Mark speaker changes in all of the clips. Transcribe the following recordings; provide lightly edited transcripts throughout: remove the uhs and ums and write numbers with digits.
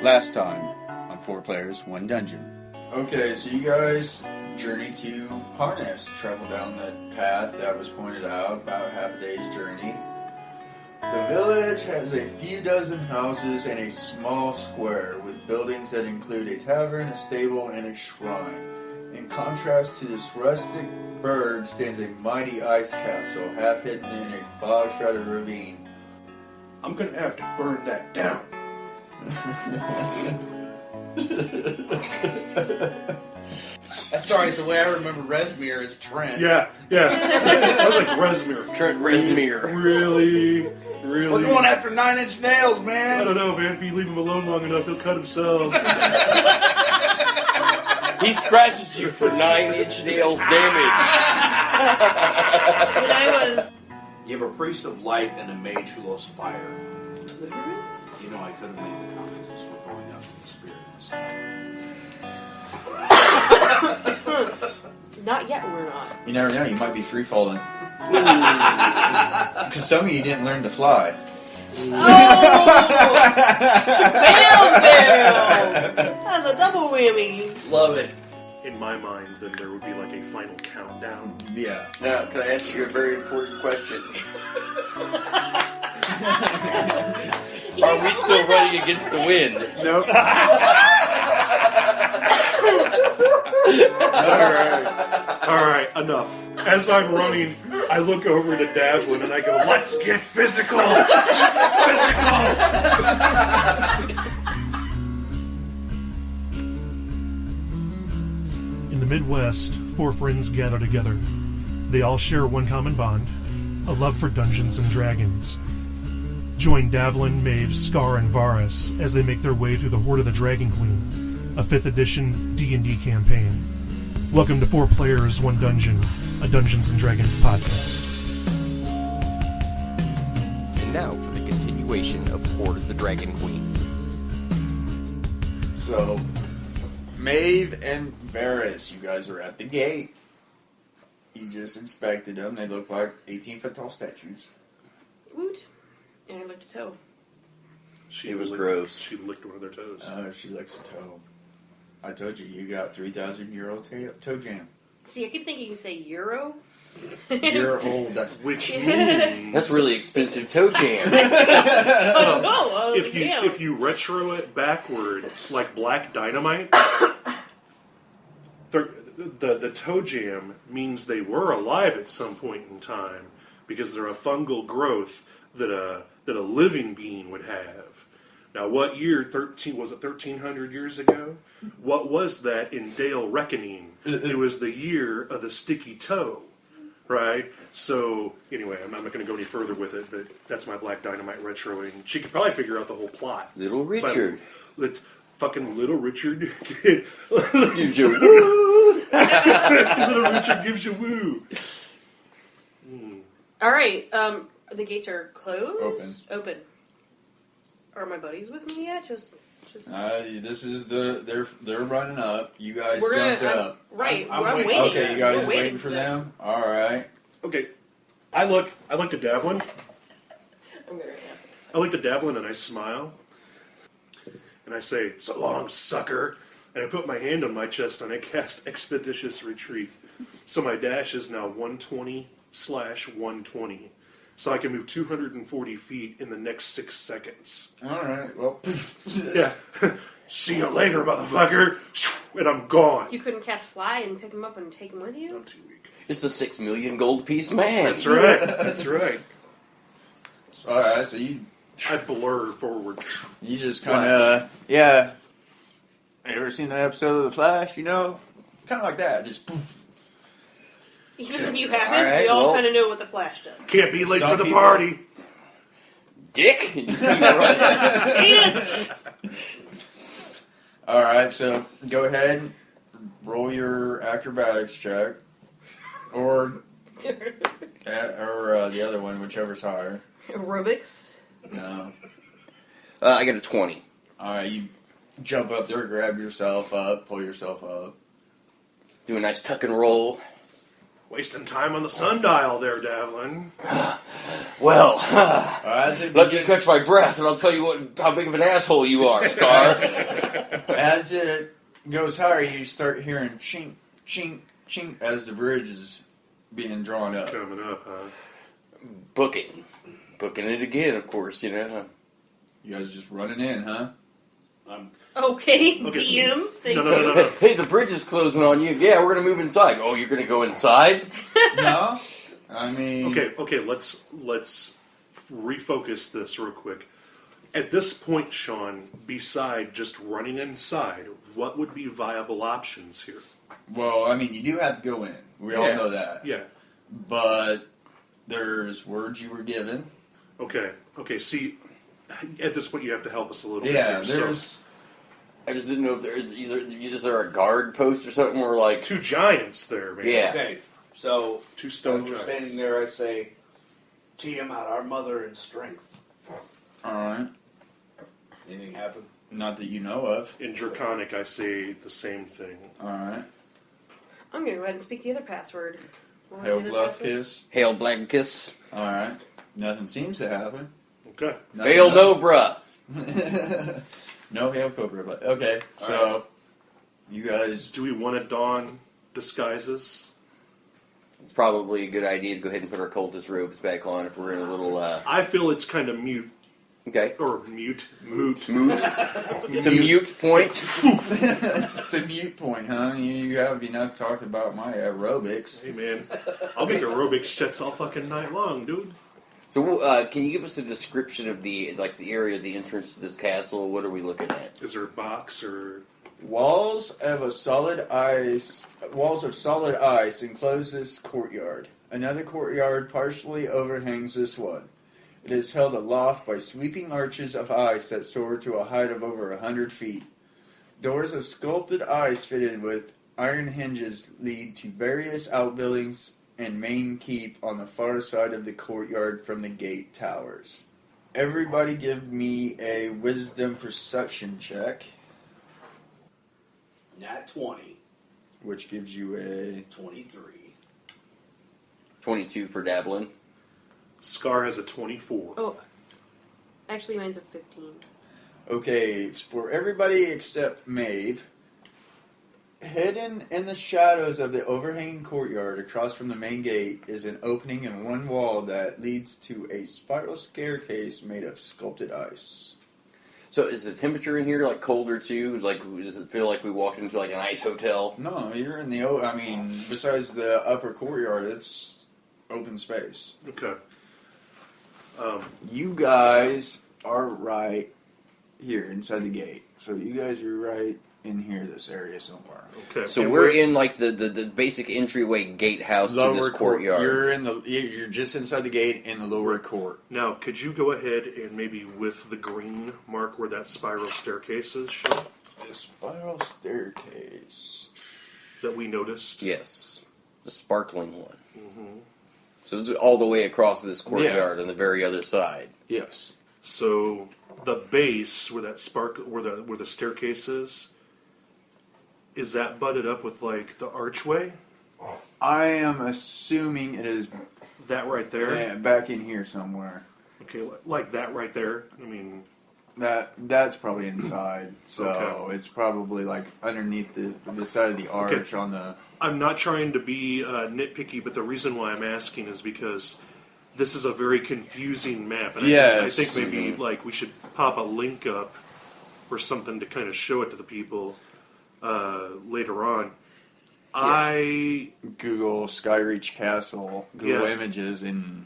Speaker 1: Last time on 4 Players, 1 Dungeon. Okay, so you guys journey to Harness, travel down the path that was pointed out, about half a day's journey. The village has a few dozen houses and a small square with buildings that include a tavern, a stable, and a shrine. In contrast to this rustic burg stands a mighty ice castle, half hidden in a fog-shrouded ravine.
Speaker 2: I'm gonna have to burn that down.
Speaker 3: That's alright, the way I remember Remir is Trent.
Speaker 2: Yeah. I was like, Remir.
Speaker 4: Trent Remir.
Speaker 2: Really?
Speaker 3: We're going after 9 Inch Nails, man!
Speaker 2: I don't know, man. If you leave him alone long enough, he'll cut himself.
Speaker 4: He scratches you for 9 Inch Nails damage.
Speaker 5: When I was...
Speaker 3: You have a priest of light and a mage who loves fire. You know I couldn't make the comment because we're going up in the spirit.
Speaker 5: Not yet, we're not.
Speaker 1: You never know, you might be free falling. Because some of you didn't learn to fly.
Speaker 5: Oh! Bam! That's a double whammy.
Speaker 4: Love it.
Speaker 2: In my mind, then there would be like a final countdown.
Speaker 1: Yeah.
Speaker 4: Now, can I ask you a very important question? Are we still running against the wind?
Speaker 1: Nope.
Speaker 2: Alright, enough. As I'm running, I look over to Davlin and I go, let's get physical!
Speaker 6: In the Midwest, 4 friends gather together. They all share one common bond, a love for Dungeons and Dragons. Join Davlin, Mave, Scar, and Varis as they make their way through the Horde of the Dragon Queen, a 5th edition D&D campaign. Welcome to 4 Players, 1 Dungeon, a Dungeons and Dragons podcast.
Speaker 7: And now for the continuation of Horde of the Dragon Queen.
Speaker 1: So, Mave and Varis, you guys are at the gate. You just inspected them. They look like 18-foot tall statues.
Speaker 5: Woot. And I looked at toe.
Speaker 4: It was gross.
Speaker 2: She licked one of their toes.
Speaker 1: Oh, she likes a toe. I told you got 3,000 year old toe jam.
Speaker 5: See, I keep thinking you say Euro.
Speaker 1: Year old.
Speaker 2: Which means...
Speaker 4: That's really expensive toe jam.
Speaker 5: I don't know.
Speaker 2: If you retro it backward, like Black Dynamite, the toe jam means they were alive at some point in time because they're a fungal growth that a living being would have. Now, what year? 1,300 years ago? What was that in Dale Reckoning? It was the year of the sticky toe, right? So, anyway, I'm not going to go any further with it, but that's my Black Dynamite retroing. She could probably figure out the whole plot.
Speaker 4: Little Richard.
Speaker 2: Fucking Little Richard
Speaker 4: Gives you woo.
Speaker 2: Little Richard gives you woo.
Speaker 5: All right. The gates are closed.
Speaker 1: Open.
Speaker 5: Are my buddies with me yet? Just.
Speaker 1: This is they're running up. You guys
Speaker 5: We're
Speaker 1: jumped
Speaker 5: gonna,
Speaker 1: up.
Speaker 5: I'm
Speaker 3: waiting.
Speaker 5: waiting.
Speaker 1: Okay, you guys
Speaker 5: We're
Speaker 1: waiting for them? All right.
Speaker 2: Okay, I look to Davlin.
Speaker 5: I'm gonna
Speaker 2: I look to Davlin and I smile. And I say, "So long, sucker." And I put my hand on my chest and I cast Expeditious Retreat. So my dash is now 120/120. So I can move 240 feet in the next 6 seconds.
Speaker 1: All right. Well.
Speaker 2: Yeah. See you later, motherfucker. And I'm gone.
Speaker 5: You couldn't cast fly and pick him up and take him with you?
Speaker 2: I'm too weak.
Speaker 4: It's the 6 million gold piece man.
Speaker 2: That's right. That's right.
Speaker 1: All right. So you
Speaker 2: I blur forwards.
Speaker 1: You just kind of, yeah. You ever seen that episode of The Flash, you know? Kind of like that, just poof.
Speaker 5: Even if you haven't,
Speaker 4: All right,
Speaker 5: we all
Speaker 4: well.
Speaker 5: kind of know what the Flash does.
Speaker 2: Can't be late
Speaker 1: Some
Speaker 2: for the
Speaker 1: people-
Speaker 2: party.
Speaker 4: Dick? You see me running.
Speaker 5: Yes!
Speaker 1: Alright, so go ahead, roll your acrobatics check. Or the other one, whichever's higher.
Speaker 5: Aerobics.
Speaker 1: No.
Speaker 4: I got a 20.
Speaker 1: Alright, you jump up there, grab yourself up, pull yourself up.
Speaker 4: Do a nice tuck and roll.
Speaker 2: Wasting time on the sundial there, Davlin.
Speaker 7: Well,
Speaker 1: As it
Speaker 7: let me
Speaker 1: begins-
Speaker 7: catch my breath, and I'll tell you how big of an asshole you are, Scar.
Speaker 1: As it goes higher, you start hearing chink, chink, chink as the bridge is being drawn up.
Speaker 2: Coming up, huh?
Speaker 7: Booking it again, of course. You know.
Speaker 1: You guys just running in, huh?
Speaker 5: Okay,
Speaker 2: Okay.
Speaker 5: DM. Thank
Speaker 2: No.
Speaker 7: Hey, hey, the bridge is closing on you. Yeah, we're gonna move inside. Oh, you're gonna go inside?
Speaker 1: No? I mean...
Speaker 2: Okay. Let's refocus this real quick. At this point, Sean, beside just running inside, what would be viable options here?
Speaker 1: Well, I mean, you do have to go in. We all know that.
Speaker 2: Yeah.
Speaker 1: But there's words you were given.
Speaker 2: Okay. See, at this point, you have to help us a little bit.
Speaker 1: Yeah,
Speaker 2: here. So,
Speaker 1: there's...
Speaker 7: I just didn't know if is there a guard post or something where like
Speaker 2: two giants there, man.
Speaker 7: Yeah.
Speaker 3: Okay, so
Speaker 2: Two
Speaker 3: as
Speaker 2: stone
Speaker 3: we're
Speaker 2: giants.
Speaker 3: standing there, I say, Tiamat, our mother in strength.
Speaker 1: Alright.
Speaker 3: Anything happen?
Speaker 1: Not that you know of.
Speaker 2: In Draconic, I say the same thing.
Speaker 1: Alright.
Speaker 5: I'm going to go ahead and speak the other password. What was
Speaker 1: Hail
Speaker 5: the other
Speaker 1: Bluff
Speaker 5: password?
Speaker 1: Kiss.
Speaker 7: Hail Blankkiss.
Speaker 1: Alright. Nothing seems to happen.
Speaker 2: Okay.
Speaker 1: Nothing
Speaker 7: Fail no
Speaker 1: else.
Speaker 7: bruh.
Speaker 1: No Hail Cobra, but... Okay, so... You guys...
Speaker 2: Do we want to don disguises?
Speaker 7: It's probably a good idea to go ahead and put our cultist robes back on if we're in a little
Speaker 2: I feel it's kind of moot.
Speaker 7: moot.
Speaker 2: Moot.
Speaker 7: It's a mute point.
Speaker 1: It's a mute point, huh? You have enough talk about my aerobics.
Speaker 2: Hey, man. I'll make aerobics checks all fucking night long, dude.
Speaker 7: So, can you give us a description of the area of the entrance to this castle? What are we looking at?
Speaker 2: Is there a box or...
Speaker 1: Walls of solid ice enclose this courtyard. Another courtyard partially overhangs this one. It is held aloft by sweeping arches of ice that soar to a height of over 100 feet. Doors of sculpted ice fitted with iron hinges lead to various outbuildings and main keep on the far side of the courtyard from the gate towers. Everybody give me a wisdom perception check,
Speaker 3: Nat 20,
Speaker 1: which gives you a...
Speaker 3: 23.
Speaker 7: 22 for Davlin.
Speaker 2: Scar has a 24.
Speaker 5: Oh, actually, mine's a 15.
Speaker 1: Okay, for everybody except Mave, hidden in the shadows of the overhanging courtyard across from the main gate is an opening in one wall that leads to a spiral staircase made of sculpted ice.
Speaker 7: So, is the temperature in here like colder too? Like, does it feel like we walked into like an ice hotel?
Speaker 1: No, you're in the... I mean, besides the upper courtyard, it's open space.
Speaker 2: Okay.
Speaker 1: You guys are right here inside the gate. So you guys are right in here, this area somewhere.
Speaker 2: Okay.
Speaker 7: So
Speaker 2: And
Speaker 7: we're in like the basic entryway gatehouse to this courtyard.
Speaker 1: You're just inside the gate in the lower court.
Speaker 2: Now, could you go ahead and maybe with the green mark where that spiral staircase is, Sean,
Speaker 1: The spiral staircase.
Speaker 2: that we noticed?
Speaker 7: Yes, the sparkling one. Mm-hmm. So it's all the way across this courtyard on the very other side.
Speaker 1: Yes.
Speaker 2: So the base where that where the staircase is that butted up with like the archway?
Speaker 1: I am assuming it is
Speaker 2: That right there?
Speaker 1: back in here somewhere.
Speaker 2: Okay, like that right there. I mean,
Speaker 1: That's probably inside. So
Speaker 2: Okay.
Speaker 1: it's probably like underneath the side of the arch on the...
Speaker 2: I'm not trying to be nitpicky, but the reason why I'm asking is because this is a very confusing map, and I think maybe like we should pop a link up or something to kind of show it to the people later on. I
Speaker 1: Google Skyreach Castle, Google
Speaker 2: Yeah.
Speaker 1: Images, and...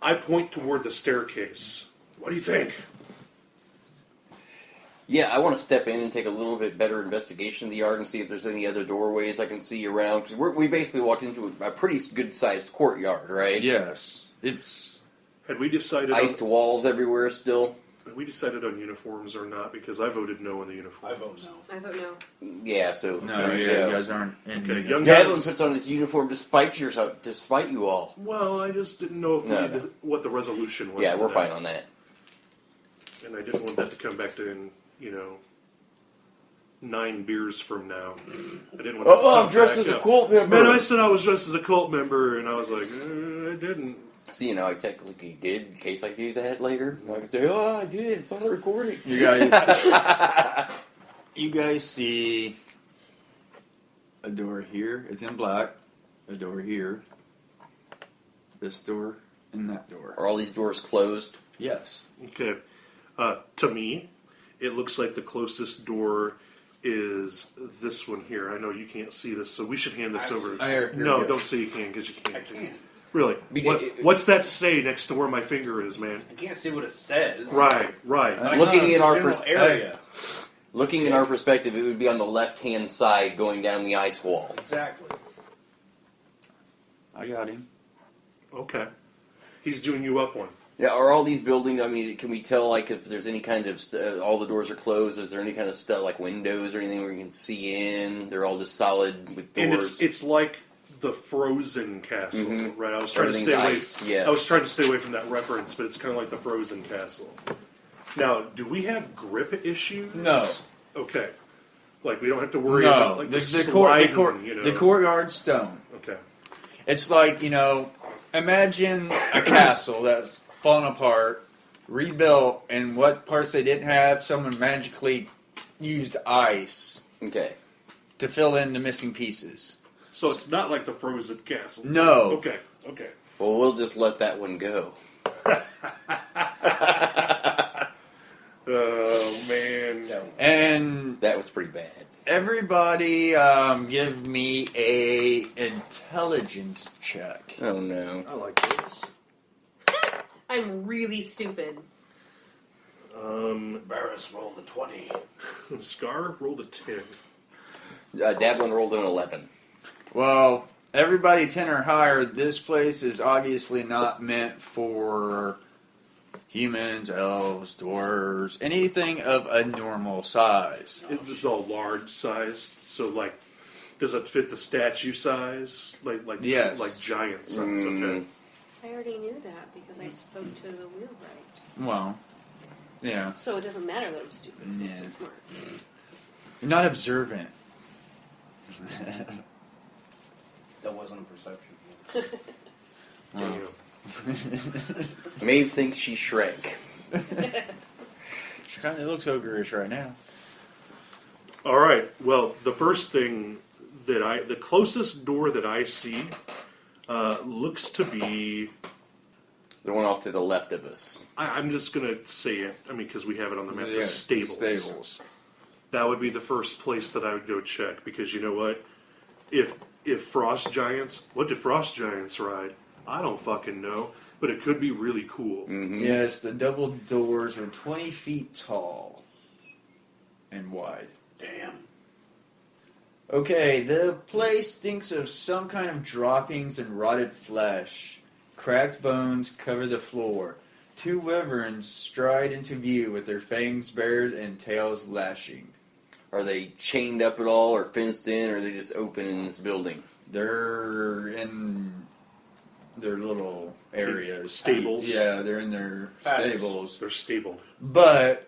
Speaker 2: I point toward the staircase. What do you think?
Speaker 7: Yeah, I want to step in and take a little bit better investigation of the yard and see if there's any other doorways I can see around. Because we basically walked into a pretty good-sized courtyard, right?
Speaker 1: Yes. It's...
Speaker 2: Had we decided
Speaker 7: Iced walls everywhere still.
Speaker 2: Had we decided on uniforms or not? Because I voted no on the uniform.
Speaker 3: I vote no.
Speaker 5: I don't know.
Speaker 7: Yeah, so...
Speaker 1: No,
Speaker 7: there you
Speaker 1: you
Speaker 7: go.
Speaker 1: guys aren't in
Speaker 2: Okay,
Speaker 1: here.
Speaker 2: young
Speaker 7: Davlin
Speaker 2: guys.
Speaker 7: puts on his uniform to spite you all.
Speaker 2: Well, I just didn't know if
Speaker 7: No.
Speaker 2: what the resolution was.
Speaker 7: Yeah,
Speaker 2: for
Speaker 7: we're
Speaker 2: that.
Speaker 7: fine on that.
Speaker 2: And I didn't want that to come back to, 9 beers from now. I didn't want to
Speaker 7: Oh, I'm
Speaker 2: pop
Speaker 7: dressed
Speaker 2: back
Speaker 7: as a
Speaker 2: up.
Speaker 7: cult member.
Speaker 2: Man, I said I was dressed as a cult member, and I was like, I didn't.
Speaker 7: See, I technically did, in case I do that later. I can say, oh, I did. It's on the recording.
Speaker 1: You guys, you guys see a door here. It's in black. A door here. This door and that door.
Speaker 7: Are all these doors closed?
Speaker 1: Yes.
Speaker 2: Okay. To me, it looks like the closest door is this one here. I know you can't see this, so we should hand this over. No, don't say you can, because you can't.
Speaker 3: I can't.
Speaker 2: Really? What's that say next to where my finger is, man?
Speaker 3: I can't see what it says.
Speaker 2: Right.
Speaker 3: Like,
Speaker 7: Looking in our
Speaker 3: general area.
Speaker 7: Looking in our perspective, it would be on the left-hand side going down the ice wall.
Speaker 3: Exactly.
Speaker 1: I got him.
Speaker 2: Okay. He's doing you up one.
Speaker 7: Yeah, are all these buildings, I mean, can we tell, like, if there's any kind of, all the doors are closed, is there any kind of stuff, like windows or anything where you can see in? They're all just solid with doors?
Speaker 2: And it's like the Frozen Castle, right? I was trying to stay away.
Speaker 7: Ice, yes.
Speaker 2: I was trying to stay away from that reference, but it's kind of like the Frozen Castle. Now, do we have grip issues?
Speaker 1: No.
Speaker 2: Okay. Like we don't have to worry about like the
Speaker 1: courtyard stone.
Speaker 2: Okay.
Speaker 1: It's like, imagine a castle that's fallen apart, rebuilt, and what parts they didn't have, someone magically used ice
Speaker 7: Okay.
Speaker 1: to fill in the missing pieces.
Speaker 2: So it's not like the Frozen Castle.
Speaker 1: No.
Speaker 2: Okay. Okay.
Speaker 7: Well, we'll just let that one go.
Speaker 2: Oh man.
Speaker 1: And
Speaker 7: That was pretty bad.
Speaker 1: everybody give me a intelligence check.
Speaker 7: Oh, no.
Speaker 2: I like this.
Speaker 5: I'm really stupid.
Speaker 3: Varis rolled a 20.
Speaker 2: Scar rolled a 10.
Speaker 7: Davlin rolled an 11.
Speaker 1: Well, everybody 10 or higher, this place is obviously not meant for humans, elves, dwarves, anything of a normal size.
Speaker 2: This is all large sized, so like, does it fit the statue size? Like
Speaker 1: Yes.
Speaker 2: like giant size. Okay.
Speaker 5: I already knew that because I spoke to the wheelwright.
Speaker 1: Well, yeah.
Speaker 5: So it doesn't matter that I'm stupid. 'Cause
Speaker 1: Yeah.
Speaker 5: I'm still smart.
Speaker 1: You're not observant.
Speaker 3: That wasn't a perception.
Speaker 2: Damn.
Speaker 7: Maeve thinks she's Shrek.
Speaker 1: She kind of looks ogreish right now.
Speaker 2: All right. Well, the first thing the closest door that I see looks to be.
Speaker 7: The one off to the left of us.
Speaker 2: I'm just gonna say it. I mean, because we have it on the map. The stables.
Speaker 1: Stables.
Speaker 2: That would be the first place that I would go check because you know what? If frost giants, what do frost giants ride? I don't fucking know, but it could be really cool.
Speaker 1: Yes, the double doors are 20 feet tall and wide.
Speaker 3: Damn.
Speaker 1: Okay, the place stinks of some kind of droppings and rotted flesh. Cracked bones cover the floor. 2 wyverns stride into view with their fangs bared and tails lashing.
Speaker 7: Are they chained up at all or fenced in, or are they just open in this building?
Speaker 1: They're in their little areas.
Speaker 2: Stables?
Speaker 1: Yeah, they're in their
Speaker 3: Paddocks.
Speaker 1: stables.
Speaker 2: They're stabled.
Speaker 1: But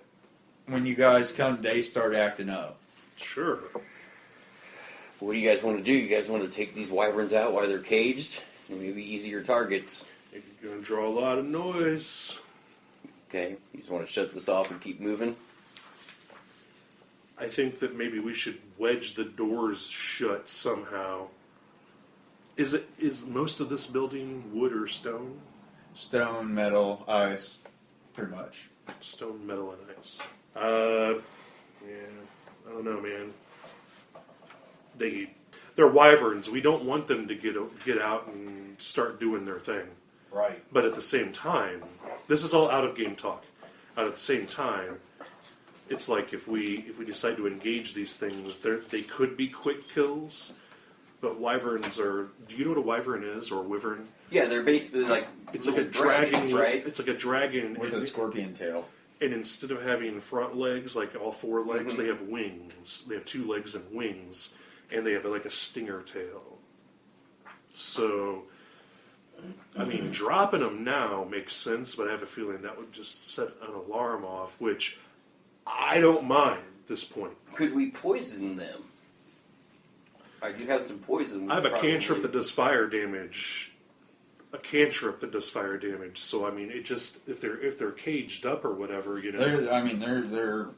Speaker 1: when you guys come, they start acting up.
Speaker 2: Sure.
Speaker 7: What do you guys want to do? You guys want to take these wyverns out while they're caged? They may be easier targets.
Speaker 2: You're going to draw a lot of noise.
Speaker 7: Okay, you just want to shut this off and keep moving?
Speaker 2: I think that maybe we should wedge the doors shut somehow. Is most of this building wood or stone?
Speaker 1: Stone, metal, ice, pretty much.
Speaker 2: Stone, metal, and ice. Yeah, I don't know, man. They're wyverns. We don't want them to get out and start doing their thing.
Speaker 3: Right.
Speaker 2: But at the same time, this is all out of game talk. At the same time, it's like if we decide to engage these things, they could be quick kills. But wyverns are. Do you know what a wyvern is, or wyvern?
Speaker 7: Yeah, they're basically like
Speaker 2: It's like a
Speaker 7: little
Speaker 2: dragon,
Speaker 7: dragons, right?
Speaker 2: It's like a dragon
Speaker 1: With a scorpion tail.
Speaker 2: And instead of having front legs, like all 4 legs, they have wings. They have 2 legs and wings, and they have like a stinger tail. So, I mean, dropping them now makes sense, but I have a feeling that would just set an alarm off, which I don't mind. this point.
Speaker 7: Could we poison them? I do have some poison.
Speaker 2: I have a
Speaker 7: probably.
Speaker 2: cantrip that does fire damage. So I mean, it just if they're caged up or whatever,
Speaker 1: They're